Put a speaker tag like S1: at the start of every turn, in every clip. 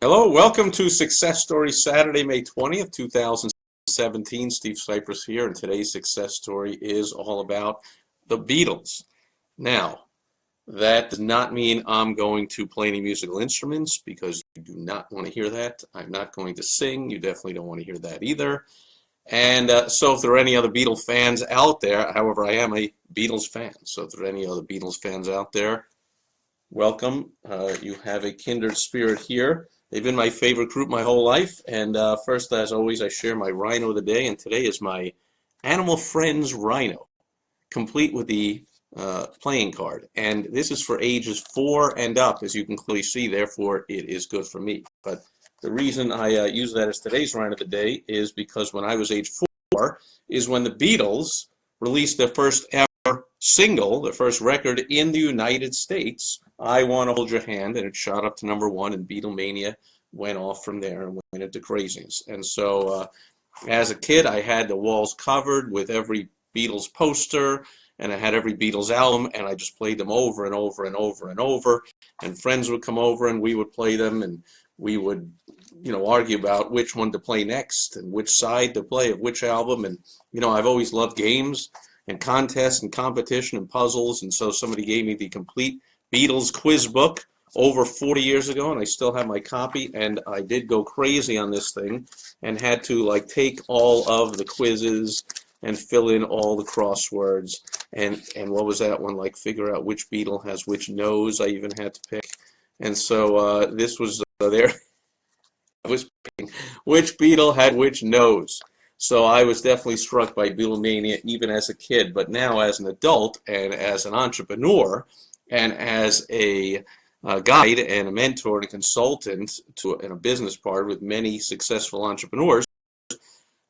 S1: Hello, welcome to Success Story Saturday, May 20th, 2017. Steve Sipress here, and today's success story is all about the Beatles. Now, that does not mean I'm going to play any musical instruments because you do not want to hear that. I'm not going to sing. You definitely don't want to hear that either. And so if there are any other Beatles fans out there, however, I am a Beatles fan. So if there are any other Beatles fans out there, welcome. You have a kindred spirit here. They've been my favorite group my whole life. And first, as always, I share my Rhino of the day. And today is my Animal Friends Rhino, complete with the playing card. And this is for ages 4 and up, as you can clearly see. Therefore, it is good for me. But the reason I use that as today's Rhino of the day is because when I was age 4 is when the Beatles released their first ever single, their first record in the United States, I Want to Hold Your Hand, and it shot up to #1, and Beatlemania went off from there and went into craziness. And so as a kid, I had the walls covered with every Beatles poster, and I had every Beatles album, and I just played them over and over and over and over, and friends would come over and we would play them, and we would argue about which one to play next and which side to play of which album. And I've always loved games and contests and competition and puzzles, and so somebody gave me the complete Beatles quiz book over 40 years ago, and I still have my copy, and I did go crazy on this thing and had to take all of the quizzes and fill in all the crosswords, and what was that one, figure out which Beatle has which nose I even had to pick. And so this was there. I was picking which Beatle had which nose. So I was definitely struck by Beatlemania even as a kid, but now as an adult and as an entrepreneur and as a guide and a mentor and a consultant and a business partner with many successful entrepreneurs,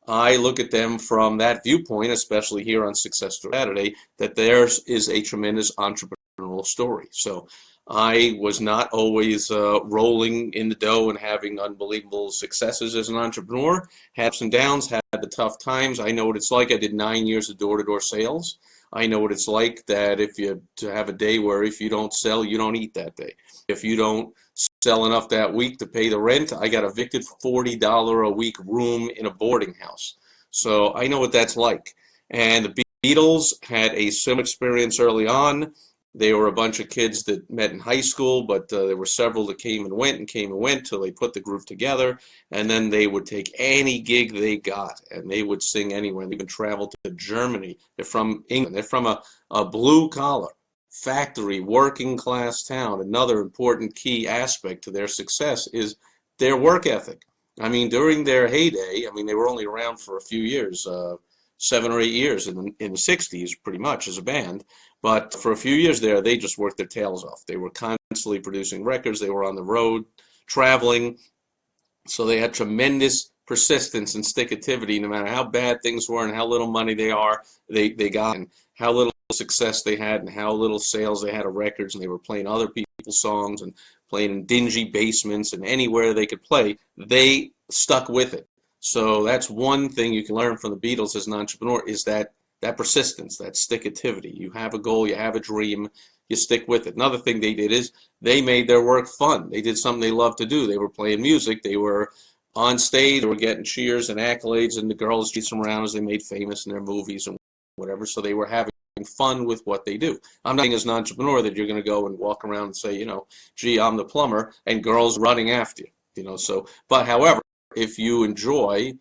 S1: I look at them from that viewpoint, especially here on Success Story Saturday, that theirs is a tremendous entrepreneurial story. So I was not always rolling in the dough and having unbelievable successes as an entrepreneur. Had ups and downs, had the tough times. I know what it's like. I did 9 years of door-to-door sales. I know what it's like that to have a day where if you don't sell, you don't eat that day. If you don't sell enough that week to pay the rent, I got evicted $40 a week room in a boarding house. So I know what that's like. And the Beatles had a similar experience early on. They were a bunch of kids that met in high school, but there were several that came and went till they put the group together, and then they would take any gig they got, and they would sing anywhere. They even traveled to Germany. They're from England. They're from a blue-collar, factory, working-class town. Another important key aspect to their success is their work ethic. I mean, during their heyday, they were only around for a few years, 7 or 8 years in the 60s, pretty much, as a band. But for a few years there, they just worked their tails off. They were constantly producing records. They were on the road, traveling. So they had tremendous persistence and stick-activity, no matter how bad things were and how little money they got, and how little success they had and how little sales they had of records, and they were playing other people's songs and playing in dingy basements and anywhere they could play. They stuck with it. So that's one thing you can learn from the Beatles as an entrepreneur, is that persistence, that stick-activity. You have a goal, you have a dream, you stick with it. Another thing they did is they made their work fun. They did something they loved to do. They were playing music, they were on stage, they were getting cheers and accolades, and the girls chased them around as they made famous in their movies and whatever. So they were having fun with what they do. I'm not saying as an entrepreneur that you're going to go and walk around and say, gee, I'm the plumber, and girls running after you. But however, if you enjoy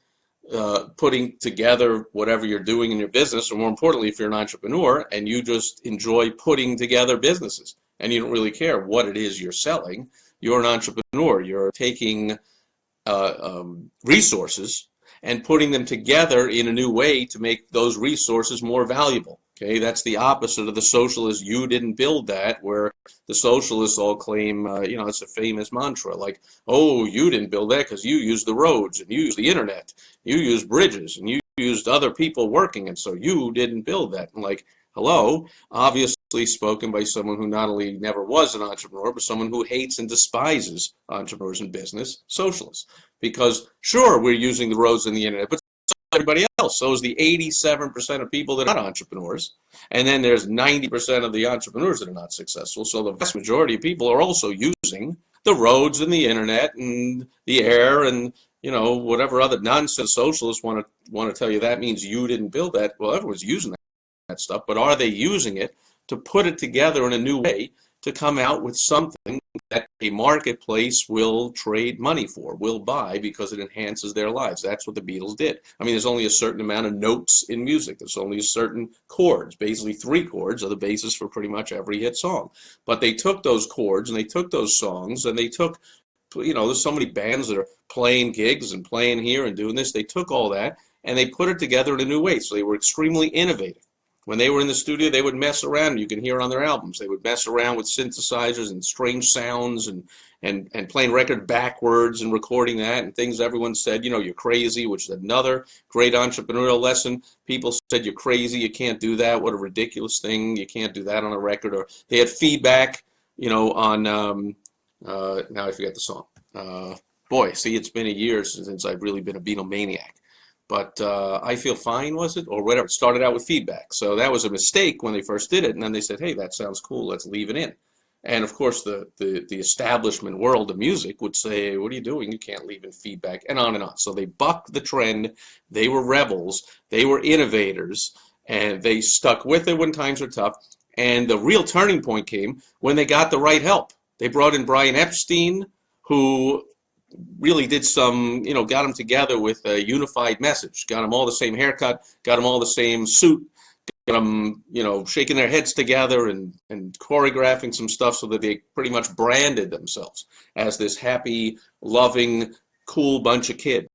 S1: putting together whatever you're doing in your business, or more importantly, if you're an entrepreneur and you just enjoy putting together businesses and you don't really care what it is you're selling, you're an entrepreneur. You're taking resources and putting them together in a new way to make those resources more valuable. Okay, that's the opposite of the socialists. You didn't build that, where the socialists all claim, it's a famous mantra, like, oh, you didn't build that because you used the roads and you used the internet, you used bridges and you used other people working, and so you didn't build that. And hello, obviously spoken by someone who not only never was an entrepreneur, but someone who hates and despises entrepreneurs in business, socialists. Because sure, we're using the roads and the internet, but everybody else. So is the 87% of people that are not entrepreneurs. And then there's 90% of the entrepreneurs that are not successful. So the vast majority of people are also using the roads and the internet and the air and whatever other nonsense socialists want to tell you that means you didn't build that. Well, everyone's using that stuff, but are they using it to put it together in a new way to come out with something that a marketplace will trade money for, will buy because it enhances their lives? That's what the Beatles did. I mean, there's only a certain amount of notes in music. There's only a certain chords. Basically, 3 chords are the basis for pretty much every hit song. But they took those chords and they took those songs and they took, there's so many bands that are playing gigs and playing here and doing this. They took all that and they put it together in a new way. So they were extremely innovative. When they were in the studio, they would mess around. You can hear on their albums. They would mess around with synthesizers and strange sounds and playing record backwards and recording that and things everyone said, you're crazy, which is another great entrepreneurial lesson. People said, you're crazy, you can't do that. What a ridiculous thing. You can't do that on a record. Or they had feedback, on, now I forget the song. Boy, see, it's been a year since I've really been a Beatlemaniac. But I Feel Fine, was it? Or whatever. It started out with feedback. So that was a mistake when they first did it. And then they said, hey, that sounds cool. Let's leave it in. And of course, the establishment world of music would say, what are you doing? You can't leave in feedback, and on and on. So they bucked the trend. They were rebels. They were innovators. And they stuck with it when times were tough. And the real turning point came when they got the right help. They brought in Brian Epstein, who really did some, got them together with a unified message, got them all the same haircut, got them all the same suit, got them, shaking their heads together and choreographing some stuff so that they pretty much branded themselves as this happy, loving, cool bunch of kids.